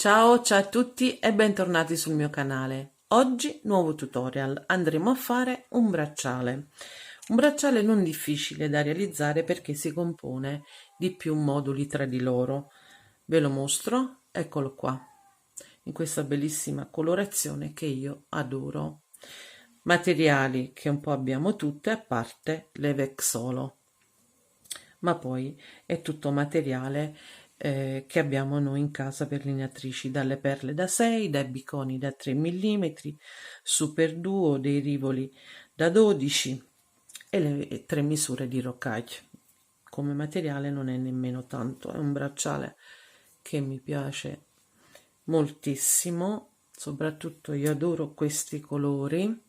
Ciao a tutti e bentornati sul mio canale. Oggi nuovo tutorial, andremo a fare un bracciale. Un bracciale non difficile da realizzare perché si compone di più moduli tra di loro. Ve lo mostro, eccolo qua, in questa bellissima colorazione che io adoro. Materiali che un po' abbiamo tutte, a parte le Vexolo, ma poi è tutto materiale che abbiamo noi in casa per lineatrici, dalle perle da 6, dai biconi da 3 mm, super duo, dei rivoli da 12 e le 3 misure di rocaille. Come materiale non è nemmeno tanto, è un bracciale che mi piace moltissimo, soprattutto io adoro questi colori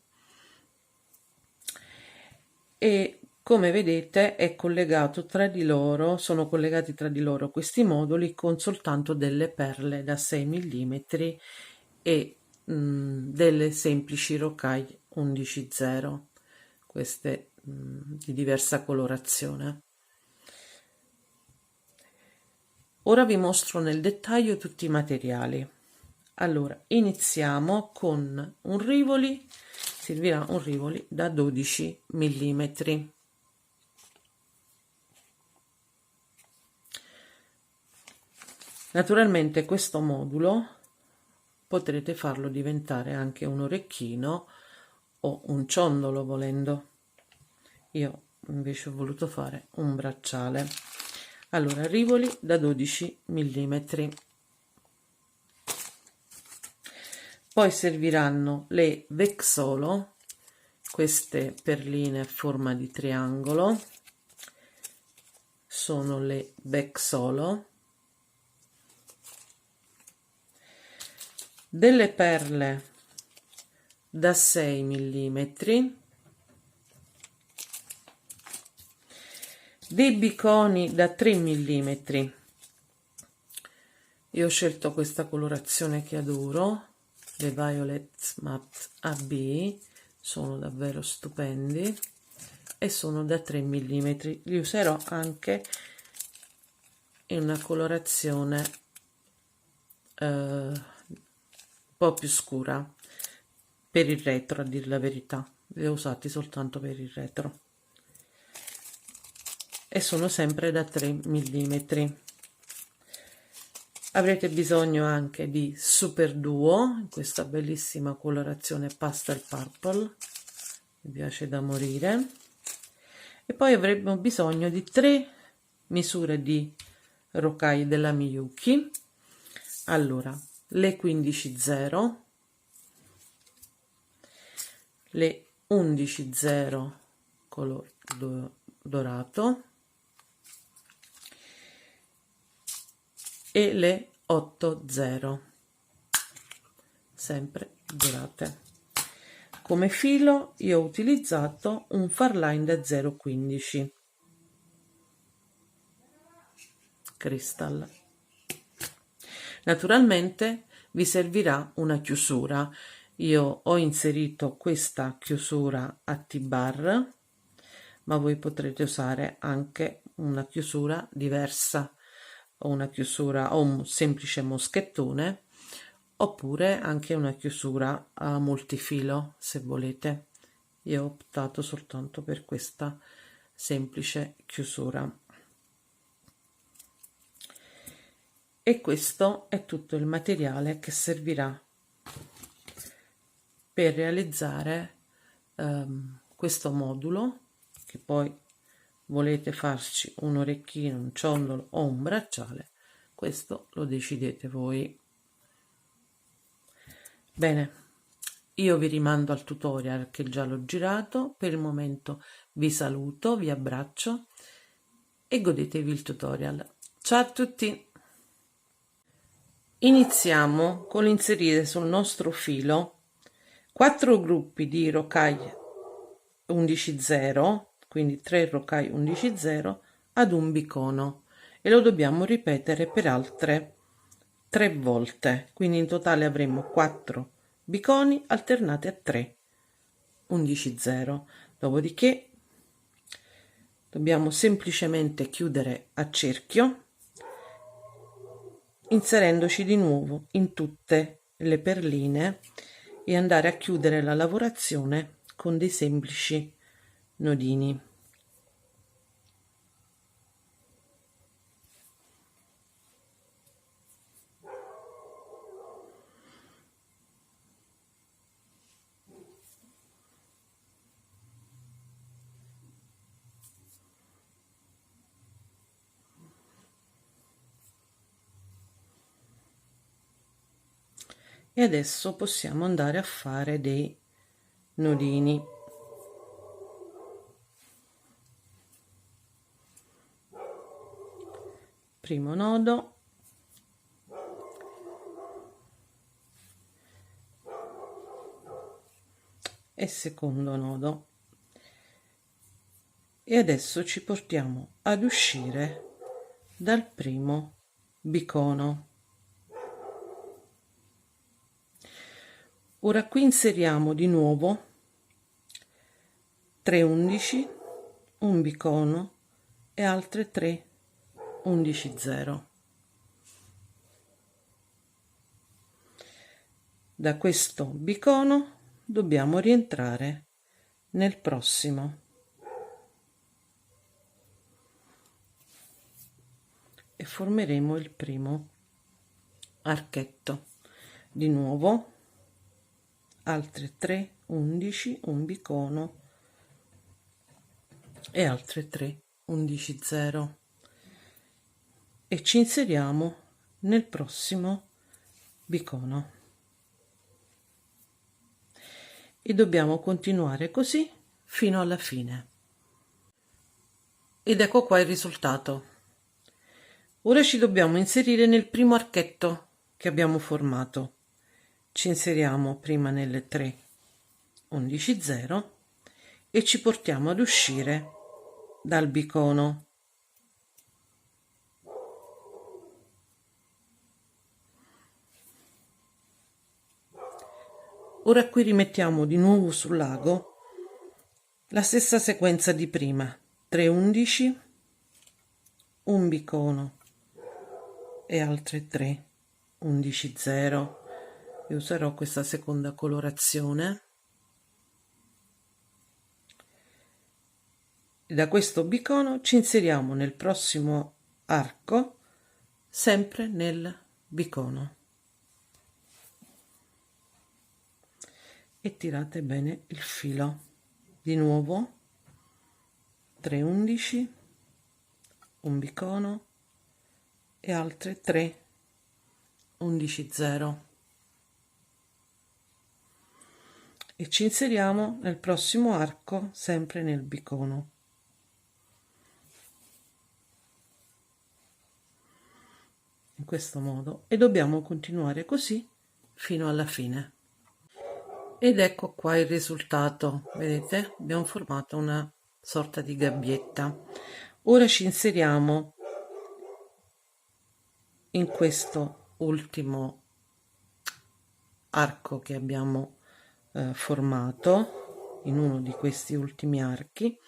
e come vedete è collegato tra di loro, sono collegati tra di loro questi moduli con soltanto delle perle da 6 mm e delle semplici rocaille 11.0, queste di diversa colorazione. Ora vi mostro nel dettaglio tutti i materiali. Allora, iniziamo con un rivoli, servirà un rivoli da 12 mm. Naturalmente questo modulo potrete farlo diventare anche un orecchino o un ciondolo volendo. Io invece ho voluto fare un bracciale. Allora, rivoli da 12 mm. Poi serviranno le Vexolo, queste perline a forma di triangolo, sono le Vexolo, delle perle da 6 mm, dei biconi da 3 mm. Io ho scelto questa colorazione che adoro, le Violet Matte AB, sono davvero stupendi e sono da 3 mm. Li userò anche in una colorazione un po' più scura per il retro, a dir la verità. Li ho usati soltanto per il retro e sono sempre da 3 mm. Avrete bisogno anche di super duo in questa bellissima colorazione pastel purple, mi piace da morire, e poi avremo bisogno di 3 misure di rocaille della Miyuki. Allora, le 15.0, le 11.0 color dorato e le 8.0 sempre dorate. Come filo io ho utilizzato un Farline da 0,15 Crystal. Naturalmente vi servirà una chiusura. Io ho inserito questa chiusura a T-bar, ma voi potrete usare anche una chiusura diversa, o una chiusura o un semplice moschettone, oppure anche una chiusura a multifilo se volete. Io ho optato soltanto per questa semplice chiusura. E questo è tutto il materiale che servirà per realizzare questo modulo, che poi volete farci un orecchino, un ciondolo o un bracciale, questo lo decidete voi. Bene, io vi rimando al tutorial che già l'ho girato. Per il momento vi saluto, vi abbraccio e godetevi il tutorial. Ciao a tutti! Iniziamo con l'inserire sul nostro filo 4 gruppi di rocaille 11.0, quindi 3 rocaille 11.0 ad un bicono, e lo dobbiamo ripetere per altre 3 volte, quindi in totale avremo 4 biconi alternati a 3 11.0. Dopodiché dobbiamo semplicemente chiudere a cerchio inserendoci di nuovo in tutte le perline e andare a chiudere la lavorazione con dei semplici nodini. E adesso possiamo andare a fare dei nodini. Primo nodo, e secondo nodo, e adesso ci portiamo ad uscire dal primo bicono. Ora qui inseriamo di nuovo 3 undici, un bicono e altre 3 undici zero. Da questo bicono dobbiamo rientrare nel prossimo e formeremo il primo archetto. Di nuovo altre 3 undici, un bicono e altre 3 undici zero, e ci inseriamo nel prossimo bicono e dobbiamo continuare così fino alla fine. Ed ecco qua il risultato. Ora ci dobbiamo inserire nel primo archetto che abbiamo formato. Ci inseriamo prima nelle 3 undici zero e ci portiamo ad uscire dal bicono. Ora qui rimettiamo di nuovo sull'ago la stessa sequenza di prima: 3 undici, un bicono e altre 3 undici zero. Io userò questa seconda colorazione. E da questo bicono ci inseriamo nel prossimo arco, sempre nel bicono, e tirate bene il filo. Di nuovo 3 undici, un bicono e altre 3 undici zero, e ci inseriamo nel prossimo arco sempre nel bicono. In questo modo, e dobbiamo continuare così fino alla fine. Ed ecco qua il risultato. Vedete, abbiamo formato una sorta di gabbietta. Ora ci inseriamo in questo ultimo arco che abbiamo formato, in uno di questi ultimi archi,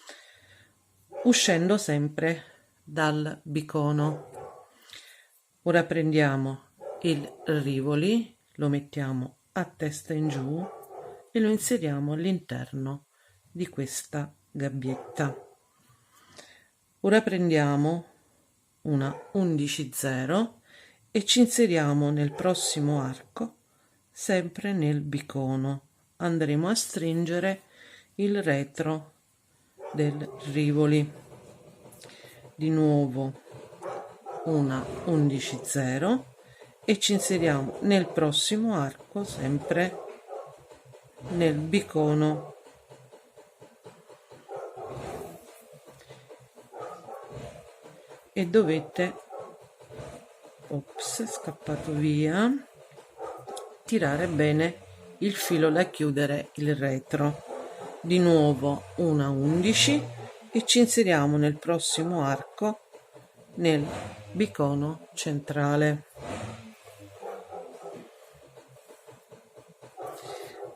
uscendo sempre dal bicono. Ora prendiamo il rivoli, lo mettiamo a testa in giù e lo inseriamo all'interno di questa gabbietta. Ora prendiamo una 11 zero e ci inseriamo nel prossimo arco sempre nel bicono. Andremo a stringere il retro del rivoli. Di nuovo una 11 zero e ci inseriamo nel prossimo arco sempre nel bicono. E dovete, ops, è scappato via, tirare bene il filo da chiudere il retro. Di nuovo una 11 e ci inseriamo nel prossimo arco nel bicono centrale.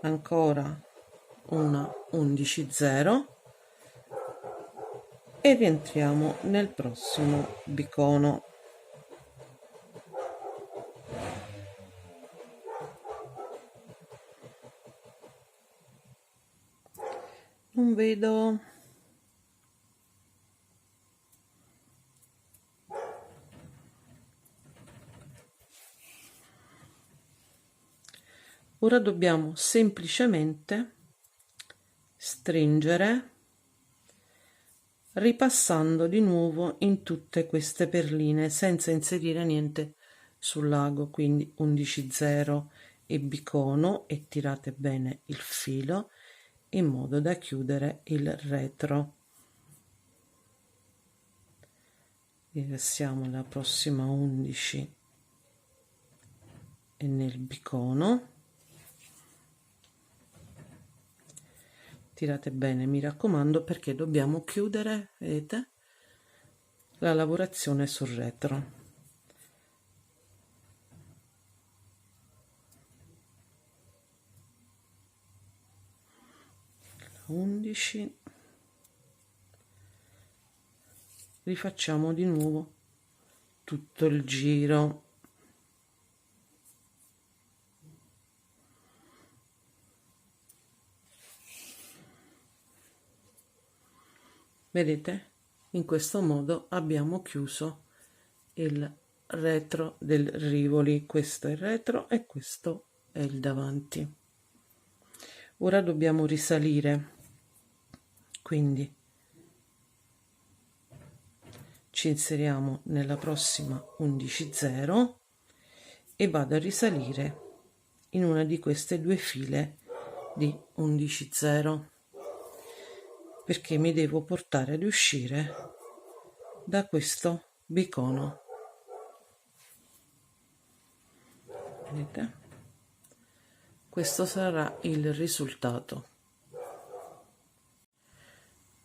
Ancora una 11 zero e rientriamo nel prossimo bicono. Non vedo. Ora dobbiamo semplicemente stringere ripassando di nuovo in tutte queste perline senza inserire niente sul lago, quindi 11,0 e bicono, e tirate bene il filo in modo da chiudere il retro. Ripassiamo la prossima 11 e nel bicono tirate bene, mi raccomando, perché dobbiamo chiudere, vedete, la lavorazione sul retro. 11, rifacciamo di nuovo tutto il giro. Vedete? In questo modo abbiamo chiuso il retro del rivoli. Questo è il retro e questo è il davanti. Ora dobbiamo risalire, quindi ci inseriamo nella prossima 11,0 e vado a risalire in una di queste due file di 11,0, perché mi devo portare ad uscire da questo bicono. Vedete? Questo sarà il risultato.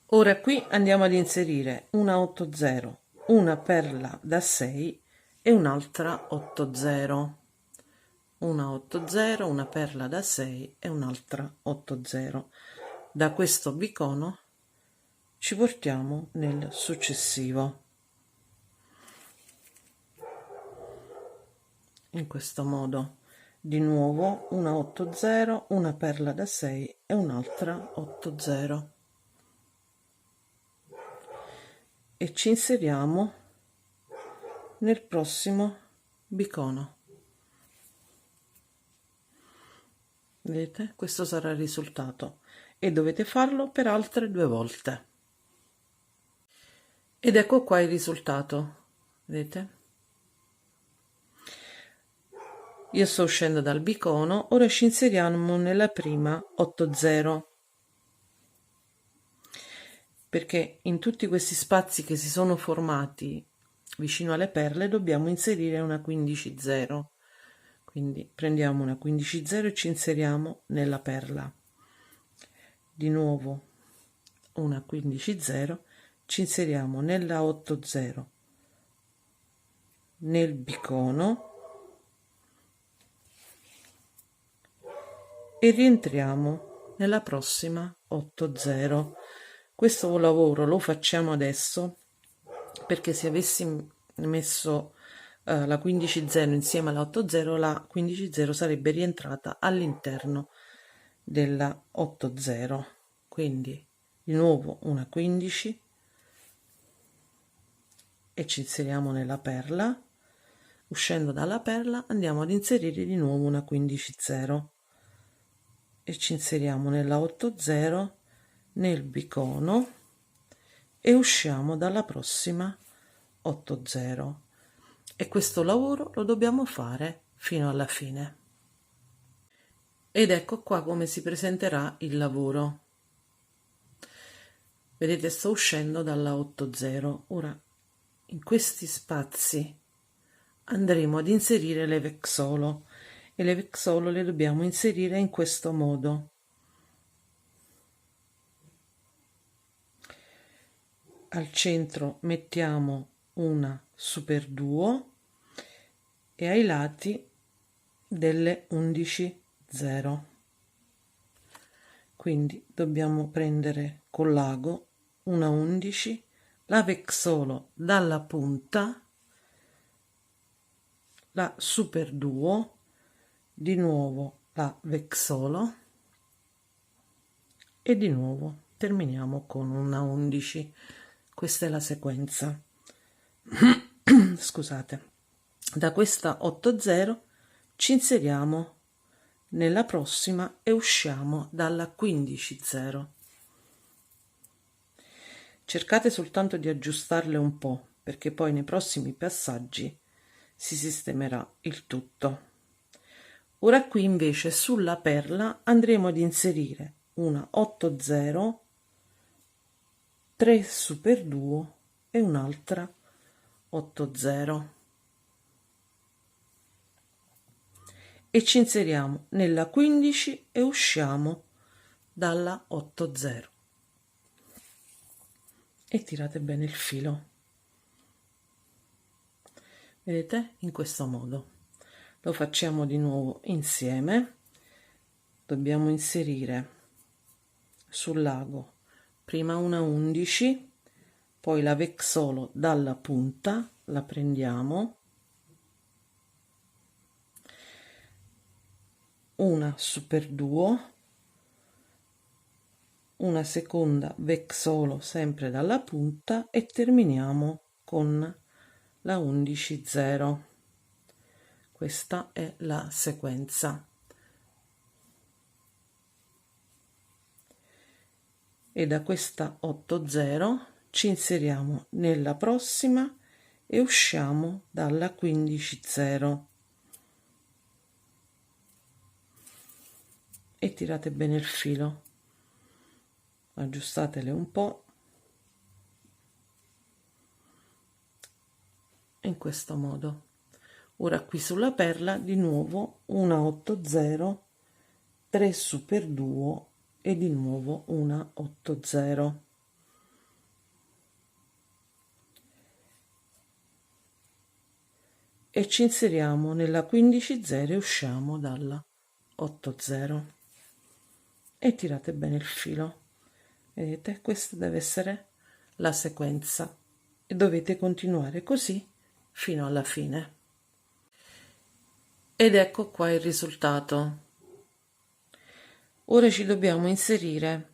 Ora qui andiamo ad inserire una 8,0, una perla da 6 e un'altra 8,0. Una 8,0, una perla da 6 e un'altra 8,0. Da questo bicono ci portiamo nel successivo, in questo modo. Di nuovo una 8,0, una perla da 6 e un'altra 8,0 e ci inseriamo nel prossimo bicono. Vedete? Questo sarà il risultato e dovete farlo per altre 2 volte. Ed ecco qua il risultato, vedete? Io sto uscendo dal bicono, ora ci inseriamo nella prima 8,0, perché in tutti questi spazi che si sono formati vicino alle perle dobbiamo inserire una 15,0. Quindi prendiamo una 15,0 e ci inseriamo nella perla. Di nuovo una 15,0, ci inseriamo nella 8,0 nel bicono e rientriamo nella prossima 8,0. Questo lavoro lo facciamo adesso perché se avessi messo la 15,0 insieme alla 8,0, la 15,0 sarebbe rientrata all'interno della 8,0. Quindi di nuovo una 15 e ci inseriamo nella perla. Uscendo dalla perla andiamo ad inserire di nuovo una 15,0 e ci inseriamo nella 8,0 nel bicono e usciamo dalla prossima 8,0, e questo lavoro lo dobbiamo fare fino alla fine. Ed ecco qua come si presenterà il lavoro. Vedete, sto uscendo dalla 8,0. Ora in questi spazi andremo ad inserire le vexolo e le vexolo le dobbiamo inserire in questo modo. Al centro mettiamo una superduo e ai lati delle 11,0. Quindi dobbiamo prendere col lago una 11, la vexolo dalla punta, la superduo, di nuovo la vexolo e di nuovo terminiamo con una 11. Questa è la sequenza. Scusate. Da questa 8-0 ci inseriamo nella prossima e usciamo dalla 15-0. Cercate soltanto di aggiustarle un po', perché poi nei prossimi passaggi si sistemerà il tutto. Ora qui invece sulla perla andremo ad inserire una 8-0, 3 superduo e un'altra 8-0 e ci inseriamo nella 15 e usciamo dalla 8-0 e tirate bene il filo. Vedete? In questo modo lo facciamo di nuovo insieme. Dobbiamo inserire sul lago prima una 11, poi la vexolo dalla punta, la prendiamo, una superduo, una seconda vexolo sempre dalla punta e terminiamo con la 11-0. Questa è la sequenza. E da questa 8-0 ci inseriamo nella prossima e usciamo dalla 15-0 e tirate bene il filo, aggiustatele un po' in questo modo. Ora qui sulla perla di nuovo una 8-0, 3 superduo e di nuovo una 8-0 e ci inseriamo nella 15-0 e usciamo dalla 8-0 e tirate bene il filo. Vedete, questa deve essere la sequenza e dovete continuare così fino alla fine. Ed ecco qua il risultato. Ora ci dobbiamo inserire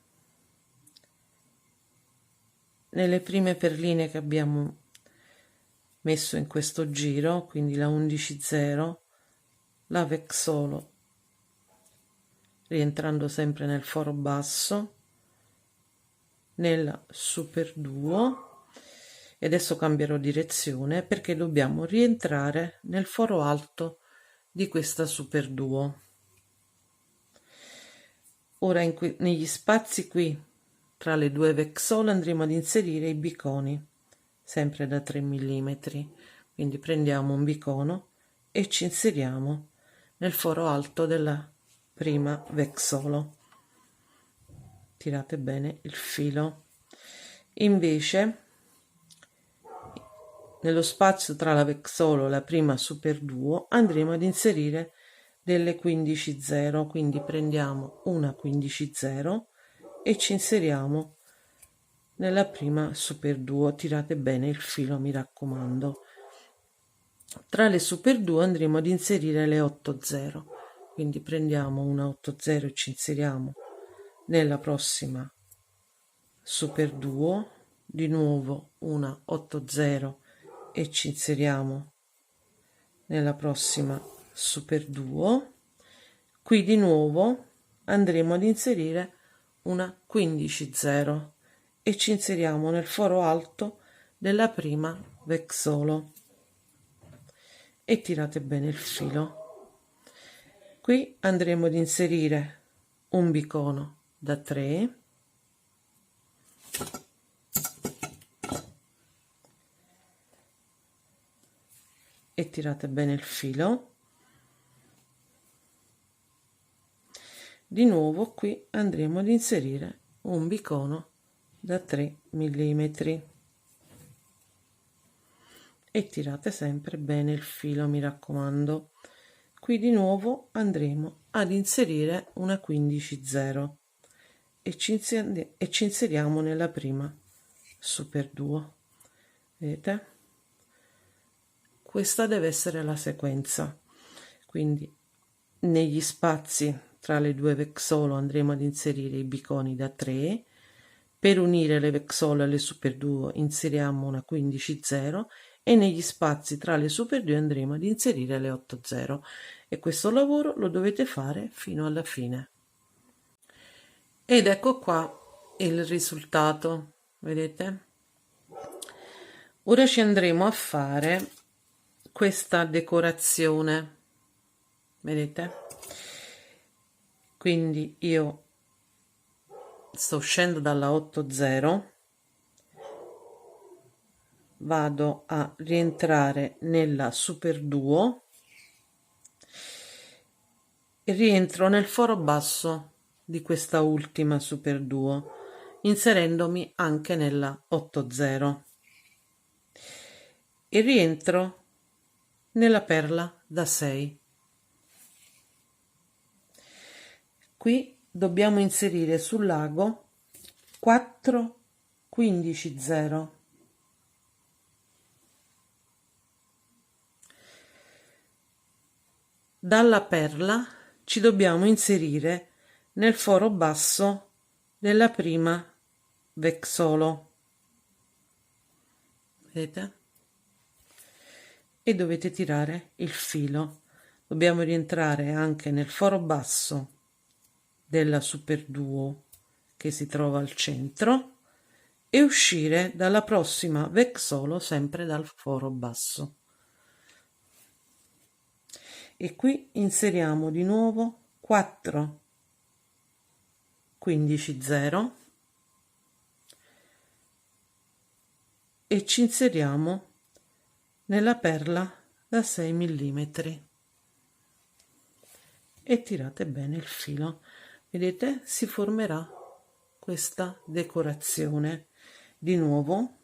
nelle prime perline che abbiamo messo in questo giro, quindi la 11-0, la vexolo rientrando sempre nel foro basso, nella superduo, e adesso cambierò direzione perché dobbiamo rientrare nel foro alto di questa superduo. Ora negli spazi qui tra le due vexole andremo ad inserire i biconi sempre da 3 mm, quindi prendiamo un bicono e ci inseriamo nel foro alto della prima vexolo, tirate bene il filo. Invece nello spazio tra la vexolo e la prima superduo andremo ad inserire delle 15-0, quindi prendiamo una 15-0 e ci inseriamo nella prima superduo, tirate bene il filo, mi raccomando. Tra le superduo andremo ad inserire le 8-0, quindi prendiamo una 8-0 e ci inseriamo nella prossima superduo, di nuovo una 8-0 e ci inseriamo nella prossima superduo. Qui di nuovo andremo ad inserire una 15-0 e ci inseriamo nel foro alto della prima vexolo e tirate bene il filo. Qui andremo ad inserire un bicono da 3 e tirate bene il filo. Di nuovo qui andremo ad inserire un bicono da 3 mm e tirate sempre bene il filo, mi raccomando. Qui di nuovo andremo ad inserire una 15-0 e ci inseriamo nella prima superduo. Vedete? Questa deve essere la sequenza, quindi negli spazi tra le due vexolo andremo ad inserire i biconi da 3, Per unire le vexole alle super 2 inseriamo una 15-0 e negli spazi tra le super 2 andremo ad inserire le 8-0 e questo lavoro lo dovete fare fino alla fine. Ed ecco qua il risultato, vedete? Ora ci andremo a fare questa decorazione, vedete? Quindi io sto uscendo dalla 8-0, vado a rientrare nella super duo e rientro nel foro basso di questa ultima super duo inserendomi anche nella 8-0 e rientro nella perla da 6. Qui dobbiamo inserire sul lago 4 15-0. Dalla perla ci dobbiamo inserire nel foro basso della prima vexolo, vedete? E dovete tirare il filo. Dobbiamo rientrare anche nel foro basso della super duo che si trova al centro e uscire dalla prossima vexolo sempre dal foro basso. E qui inseriamo di nuovo 4 15-0 e ci inseriamo nella perla da 6 mm e tirate bene il filo. Vedete, si formerà questa decorazione. Di nuovo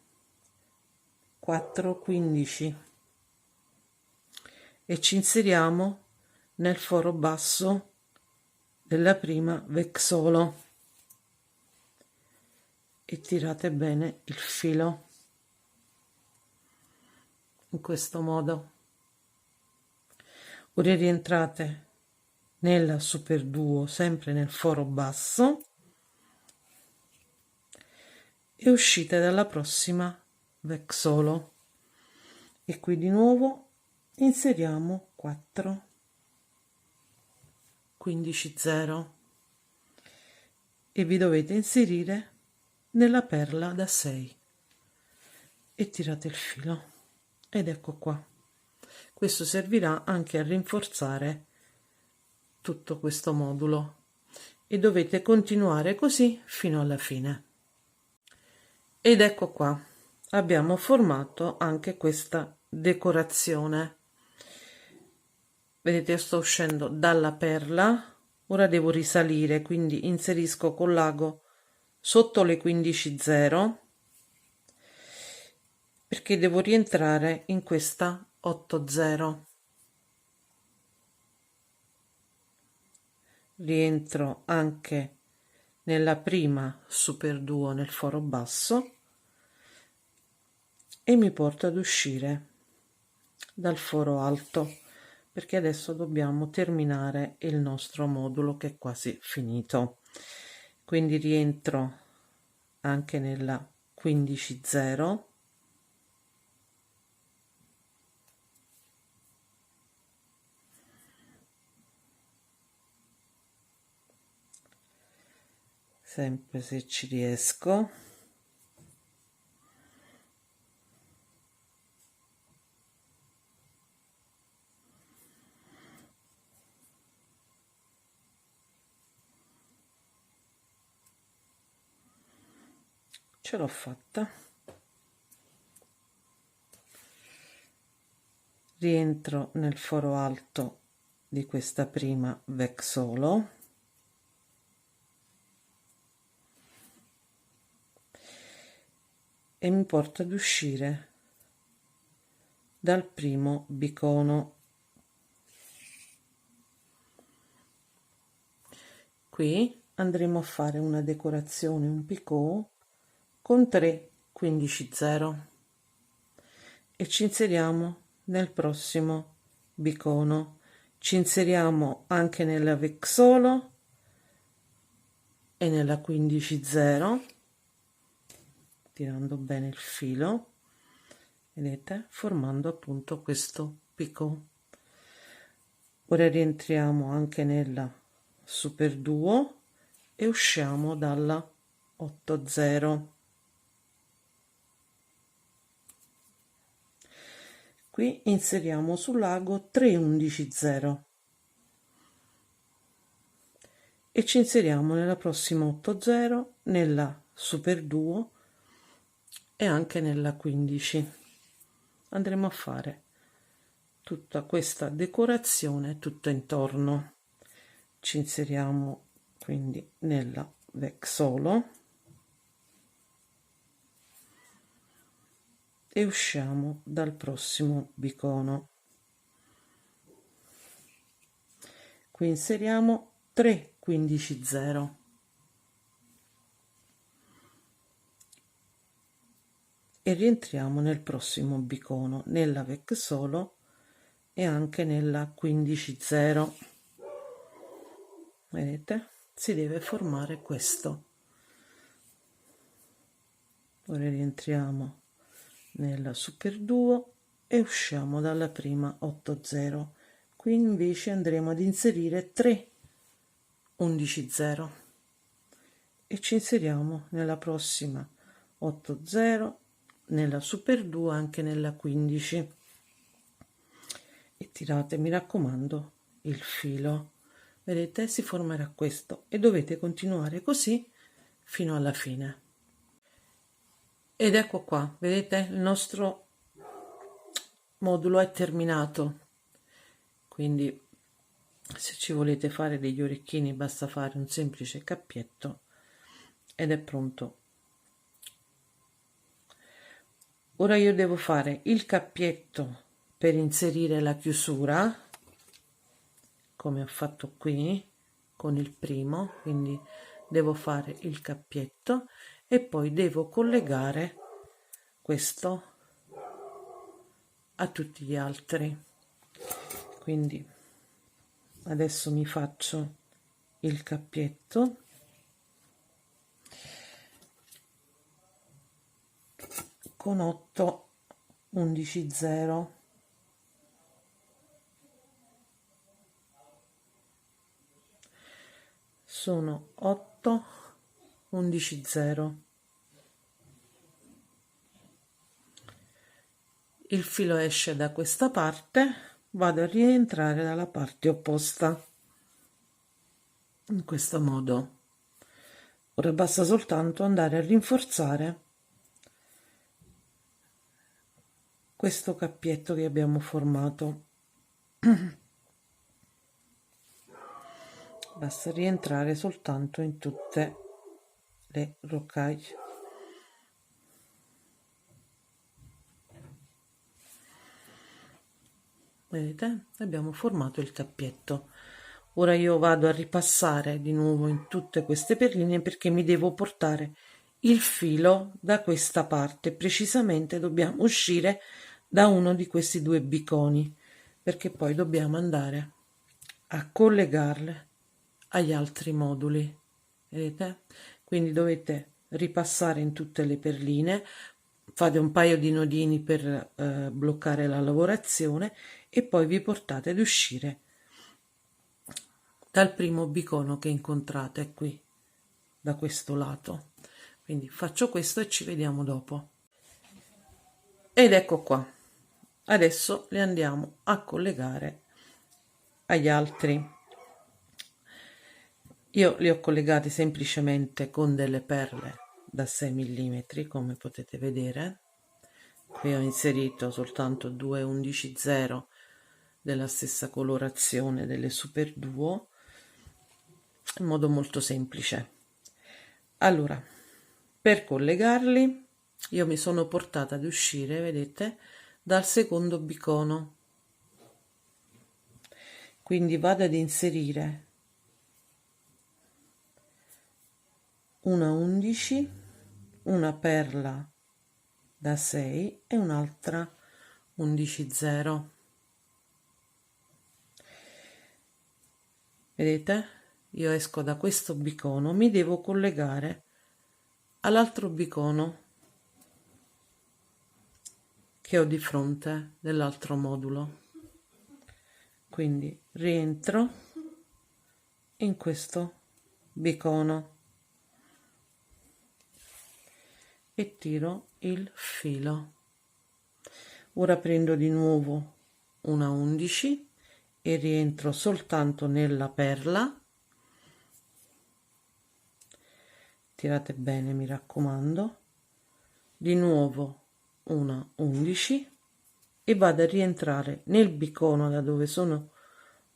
4 15 e ci inseriamo nel foro basso della prima vexolo e tirate bene il filo in questo modo. Ora rientrate nella super duo sempre nel foro basso e uscite dalla prossima vexolo e qui di nuovo inseriamo 4 15-0 e vi dovete inserire nella perla da 6 e tirate il filo ed ecco qua. Questo servirà anche a rinforzare tutto questo modulo e dovete continuare così fino alla fine. Ed ecco qua, abbiamo formato anche questa decorazione. Vedete, io sto uscendo dalla perla, ora devo risalire, quindi inserisco con l'ago sotto le 15-0 perché devo rientrare in questa 8-0. Rientro anche nella prima super duo nel foro basso e mi porto ad uscire dal foro alto perché adesso dobbiamo terminare il nostro modulo che è quasi finito. Quindi rientro anche nella 15-0 sempre se ci riesco. Ce l'ho fatta. Rientro nel foro alto di questa prima vexolo e mi porto ad uscire dal primo bicono. Qui andremo a fare una decorazione, un picot con 3 15-0 e ci inseriamo nel prossimo bicono. Ci inseriamo anche nella vexolo e nella 15-0 tirando bene il filo, vedete, formando appunto questo picot. Ora rientriamo anche nella super duo e usciamo dalla 80. Qui inseriamo sull'ago 3 11 0 e ci inseriamo nella prossima 80, nella super duo e anche nella 15. Andremo a fare tutta questa decorazione tutta intorno. Ci inseriamo quindi nella vexolo e usciamo dal prossimo bicono. Qui inseriamo 3 15 0 e rientriamo nel prossimo bicono, nella vexolo e anche nella 15 0. Vedete, si deve formare questo. Ora rientriamo nella super duo e usciamo dalla prima 80. Qui invece andremo ad inserire 3 11 0 e ci inseriamo nella prossima 80, nella super duo, anche nella 15, e tirate, mi raccomando, il filo. Vedete, si formerà questo e dovete continuare così fino alla fine. Ed ecco qua, vedete, il nostro modulo è terminato. Quindi se ci volete fare degli orecchini basta fare un semplice cappietto ed è pronto. Ora io devo fare il cappietto per inserire la chiusura, come ho fatto qui con il primo, quindi devo fare il cappietto e poi devo collegare questo a tutti gli altri. Quindi adesso mi faccio il cappietto con 8 11 0. Sono 8 11 0. Il filo esce da questa parte, vado a rientrare dalla parte opposta in questo modo. Ora basta soltanto andare a rinforzare questo cappietto che abbiamo formato. Basta rientrare soltanto in tutte le roccaille. Vedete? Abbiamo formato il cappietto. Ora io vado a ripassare di nuovo in tutte queste perline perché mi devo portare il filo da questa parte. Precisamente dobbiamo uscire da uno di questi due biconi, perché poi dobbiamo andare a collegarle agli altri moduli. Vedete? Quindi dovete ripassare in tutte le perline, fate un paio di nodini per bloccare la lavorazione e poi vi portate ad uscire dal primo bicono che incontrate qui, da questo lato. Quindi faccio questo e ci vediamo dopo. Ed ecco qua. Adesso le andiamo a collegare agli altri. Io li ho collegati semplicemente con delle perle da 6 mm, come potete vedere. Qui ho inserito soltanto 2 11 0 della stessa colorazione delle super duo, in modo molto semplice. Allora, per collegarli io mi sono portata ad uscire, vedete, dal secondo bicono, quindi vado ad inserire una 11, una perla da 6 e un'altra 11 0. Vedete? Io esco da questo bicono, mi devo collegare all'altro bicono che ho di fronte dell'altro modulo. Quindi rientro in questo bicono e tiro il filo. Ora prendo di nuovo una 11 e rientro soltanto nella perla. Tirate bene, mi raccomando. Di nuovo una 11 e vado a rientrare nel bicono da dove sono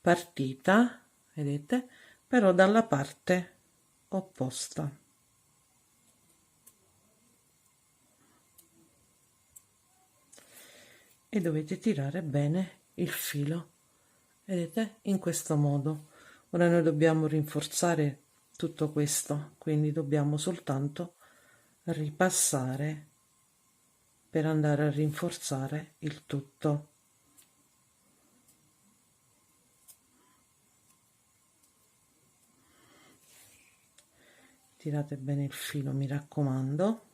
partita, vedete, però dalla parte opposta. E dovete tirare bene il filo, vedete, in questo modo. Ora noi dobbiamo rinforzare tutto questo, quindi dobbiamo soltanto ripassare per andare a rinforzare il tutto. Tirate bene il filo, mi raccomando.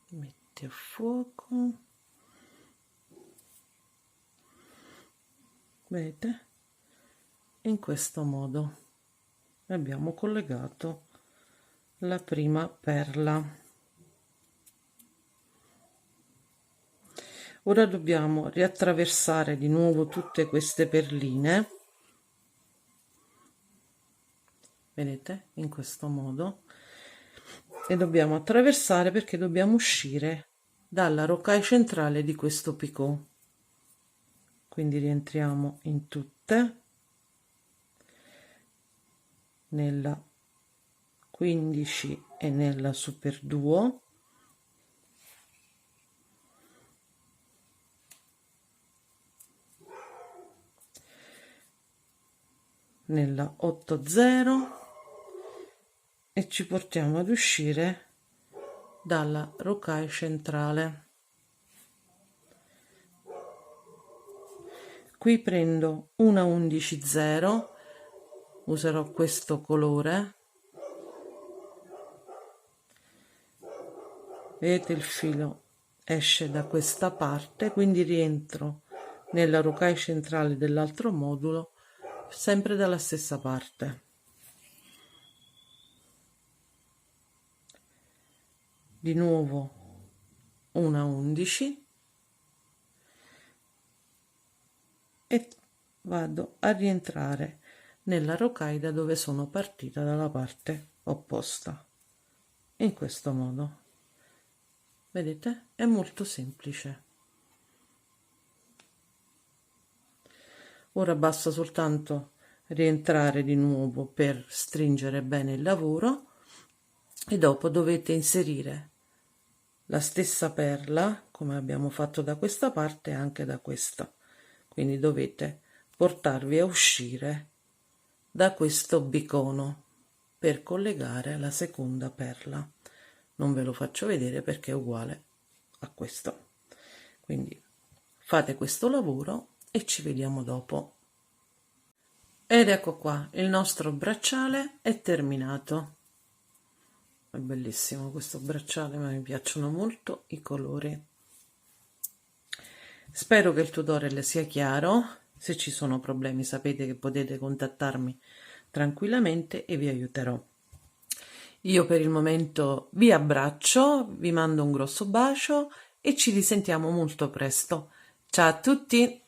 Metti a fuoco, vedete, in questo modo abbiamo collegato la prima perla. Ora dobbiamo riattraversare di nuovo tutte queste perline, vedete, in questo modo, e dobbiamo attraversare perché dobbiamo uscire dalla rocaille centrale di questo picot. Quindi rientriamo in tutte, nella 15 e nella super duo, nella 80 e ci portiamo ad uscire dalla rocaille centrale. Qui prendo una 11,0, userò questo colore, vedete, il filo esce da questa parte, quindi rientro nella rocaille centrale dell'altro modulo sempre dalla stessa parte. Di nuovo una 11 e vado a rientrare nella rocaille da dove sono partita, dalla parte opposta, in questo modo. Vedete, è molto semplice. Ora basta soltanto rientrare di nuovo per stringere bene il lavoro e dopo dovete inserire la stessa perla come abbiamo fatto da questa parte e anche da questa, quindi dovete portarvi a uscire da questo bicono per collegare la seconda perla. Non ve lo faccio vedere perché è uguale a questo, quindi fate questo lavoro e ci vediamo dopo. Ed ecco qua, il nostro bracciale è terminato. È bellissimo questo bracciale, ma mi piacciono molto i colori. Spero che il tutorial sia chiaro. Se ci sono problemi sapete che potete contattarmi tranquillamente e vi aiuterò. Io per il momento vi abbraccio, vi mando un grosso bacio e ci risentiamo molto presto. Ciao a tutti!